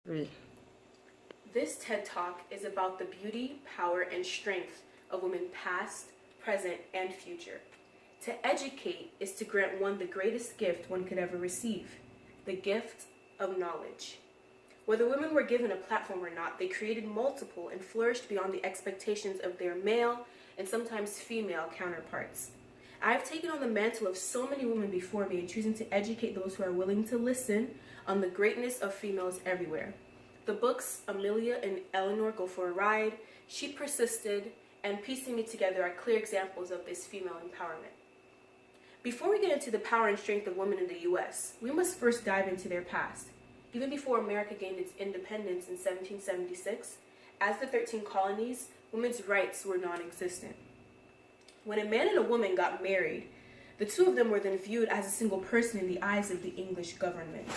Three. This TED Talk is about the beauty, power, and strength of women past, present, and future. To educate is to grant one the greatest gift one could ever receive, the gift of knowledge. Whether women were given a platform or not, they created multiple and flourished beyond the expectations of their male and sometimes female counterparts. I have taken on the mantle of so many women before me in choosing to educate those who are willing to listen on the greatness of females everywhere. The books Amelia and Eleanor Go for a Ride, She Persisted, and Piecing Me Together are clear examples of this female empowerment. Before we get into the power and strength of women in the U.S., we must first dive into their past. Even before America gained its independence in 1776, as the 13 colonies, women's rights were non-existent. When a man and a woman got married, the two of them were then viewed as a single person in the eyes of the English government.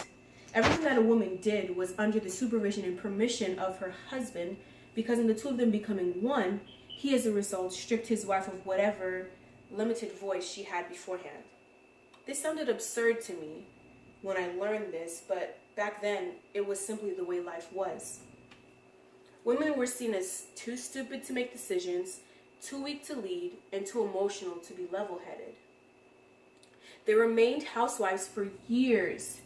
Everything that a woman did was under the supervision and permission of her husband, because in the two of them becoming one, he as a result stripped his wife of whatever limited voice she had beforehand. This sounded absurd to me when I learned this, but back then it was simply the way life was. Women were seen as too stupid to make decisions, too weak to lead, and too emotional to be level-headed. They remained housewives for years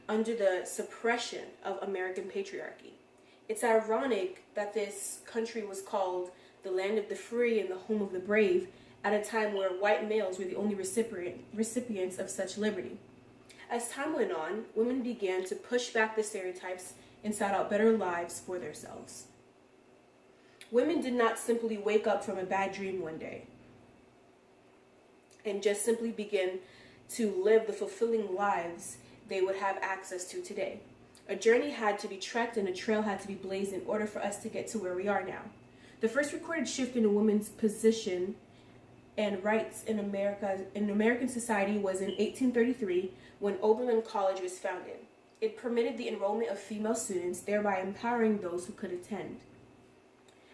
under the suppression of American patriarchy. It's ironic that this country was called the land of the free and the home of the brave at a time where white males were the only recipients of such liberty. As time went on, women began to push back the stereotypes and sought out better lives for themselves. Women did not simply wake up from a bad dream one day and just simply begin to live the fulfilling lives they would have access to today. A journey had to be trekked and a trail had to be blazed in order for us to get to where we are now. The first recorded shift in a woman's position and rights in American society was in 1833 when Oberlin College was founded. It permitted the enrollment of female students, thereby empowering those who could attend.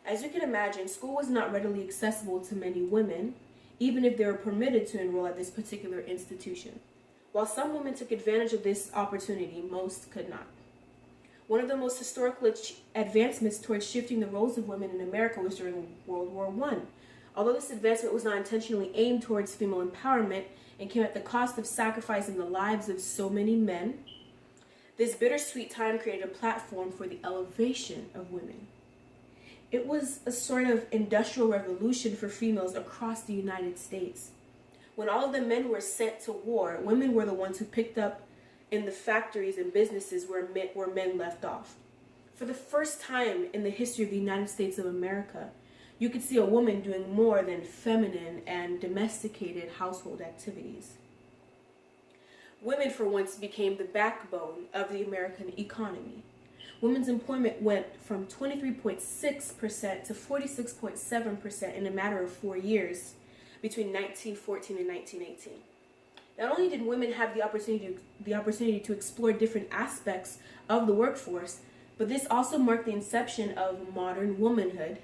As you can imagine, school was not readily accessible to many women, even if they were permitted to enroll at this particular institution. While some women took advantage of this opportunity, most could not. One of the most historical advancements towards shifting the roles of women in America was during World War I. Although this advancement was not intentionally aimed towards female empowerment and came at the cost of sacrificing the lives of so many men, this bittersweet time created a platform for the elevation of women. It was a sort of industrial revolution for females across the United States. When all of the men were sent to war, women were the ones who picked up in the factories and businesses where men left off. For the first time in the history of the United States of America, you could see a woman doing more than feminine and domesticated household activities. Women for once became the backbone of the American economy. Women's employment went from 23.6% to 46.7% in a matter of 4 years between 1914 and 1918. Not only did women have the opportunity to explore different aspects of the workforce, but this also marked the inception of modern womanhood,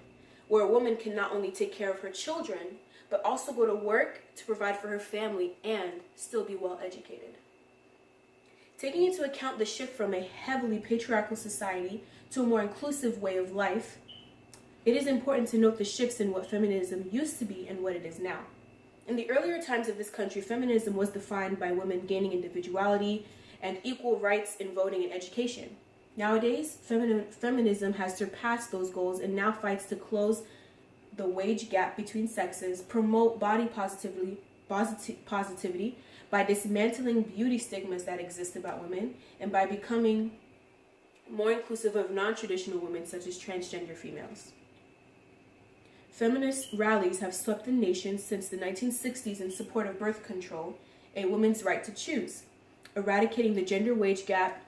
where a woman can not only take care of her children, but also go to work to provide for her family and still be well educated. Taking into account the shift from a heavily patriarchal society to a more inclusive way of life, it is important to note the shifts in what feminism used to be and what it is now. In the earlier times of this country, feminism was defined by women gaining individuality and equal rights in voting and education. Nowadays, feminism has surpassed those goals and now fights to close the wage gap between sexes, promote body positivity by dismantling beauty stigmas that exist about women, and by becoming more inclusive of non-traditional women such as transgender females. Feminist rallies have swept the nation since the 1960s in support of birth control, a woman's right to choose, eradicating the gender wage gap,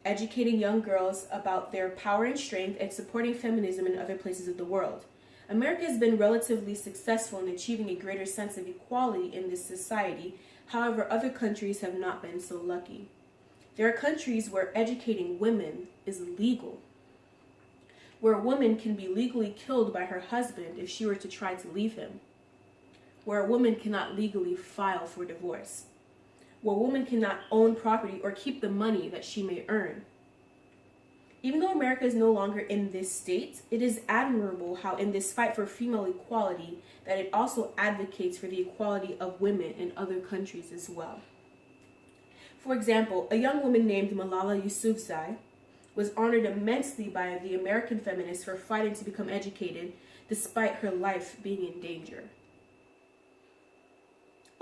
educating young girls about their power and strength, and supporting feminism in other places of the world. America has been relatively successful in achieving a greater sense of equality in this society. However, other countries have not been so lucky. There are countries where educating women is legal, where a woman can be legally killed by her husband if she were to try to leave him, where a woman cannot legally file for divorce, where a woman cannot own property or keep the money that she may earn. Even though America is no longer in this state, it is admirable how in this fight for female equality that it also advocates for the equality of women in other countries as well. For example, a young woman named Malala Yousafzai was honored immensely by the American feminists for fighting to become educated despite her life being in danger.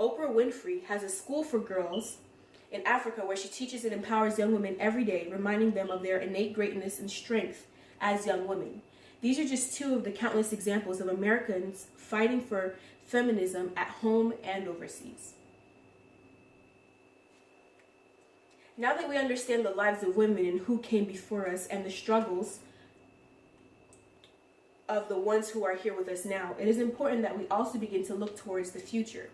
Oprah Winfrey has a school for girls in Africa where she teaches and empowers young women every day, reminding them of their innate greatness and strength as young women. These are just two of the countless examples of Americans fighting for feminism at home and overseas. Now that we understand the lives of women and who came before us and the struggles of the ones who are here with us now, it is important that we also begin to look towards the future.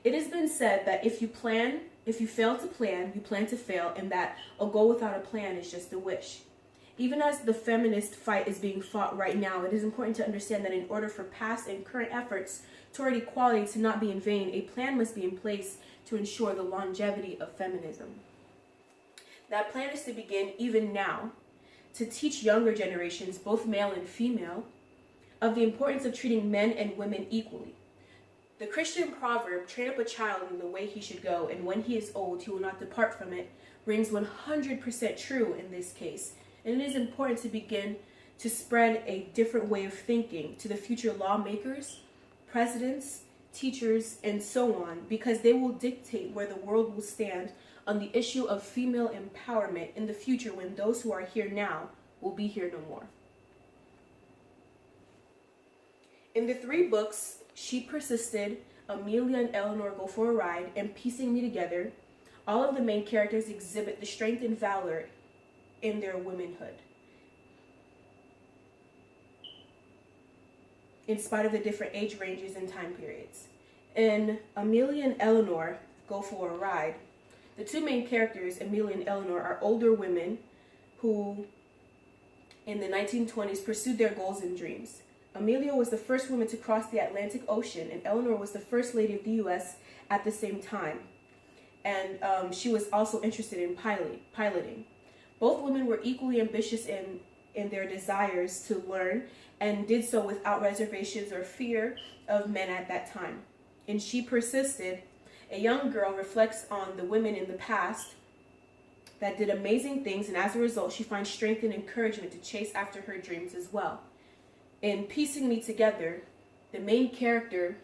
It has been said that if you fail to plan, you plan to fail, and that a goal without a plan is just a wish. Even as the feminist fight is being fought right now, it is important to understand that in order for past and current efforts toward equality to not be in vain, a plan must be in place to ensure the longevity of feminism. That plan is to begin even now to teach younger generations, both male and female, of the importance of treating men and women equally. The Christian proverb, train up a child in the way he should go, and when he is old, he will not depart from it, rings 100% true in this case. And it is important to begin to spread a different way of thinking to the future lawmakers, presidents, teachers, and so on, because they will dictate where the world will stand on the issue of female empowerment in the future when those who are here now will be here no more. In the three books, She Persisted, Amelia and Eleanor Go for a Ride, and Piecing Me Together, all of the main characters exhibit the strength and valor in their womanhood, in spite of the different age ranges and time periods. In Amelia and Eleanor Go for a Ride, the two main characters, Amelia and Eleanor, are older women who, in the 1920s, pursued their goals and dreams. Amelia was the first woman to cross the Atlantic Ocean, and Eleanor was the first lady of the U.S. at the same time. And she was also interested in piloting. Both women were equally ambitious in their desires to learn, and did so without reservations or fear of men at that time. In She Persisted, a young girl reflects on the women in the past that did amazing things, and as a result, she finds strength and encouragement to chase after her dreams as well. In Piecing Me Together, the main character,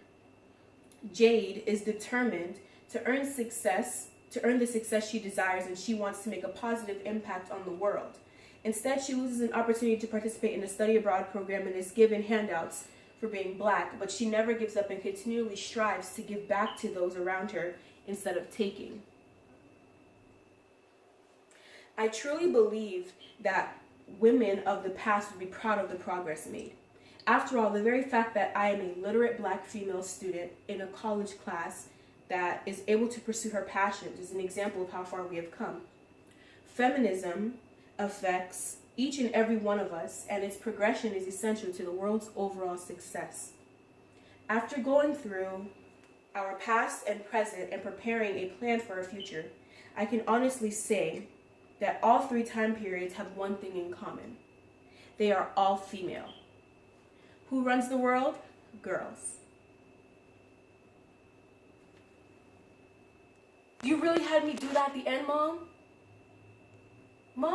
Jade, is determined to earn the success she desires, and she wants to make a positive impact on the world. Instead, she loses an opportunity to participate in a study abroad program and is given handouts for being black, but she never gives up and continually strives to give back to those around her instead of taking. I truly believe that women of the past would be proud of the progress made. After all, the very fact that I am a literate black female student in a college class that is able to pursue her passions is an example of how far we have come. Feminism affects each and every one of us, and its progression is essential to the world's overall success. After going through our past and present and preparing a plan for our future, I can honestly say that all three time periods have one thing in common. They are all female. Who runs the world? Girls. You really had me do that at the end, Mom? Mom?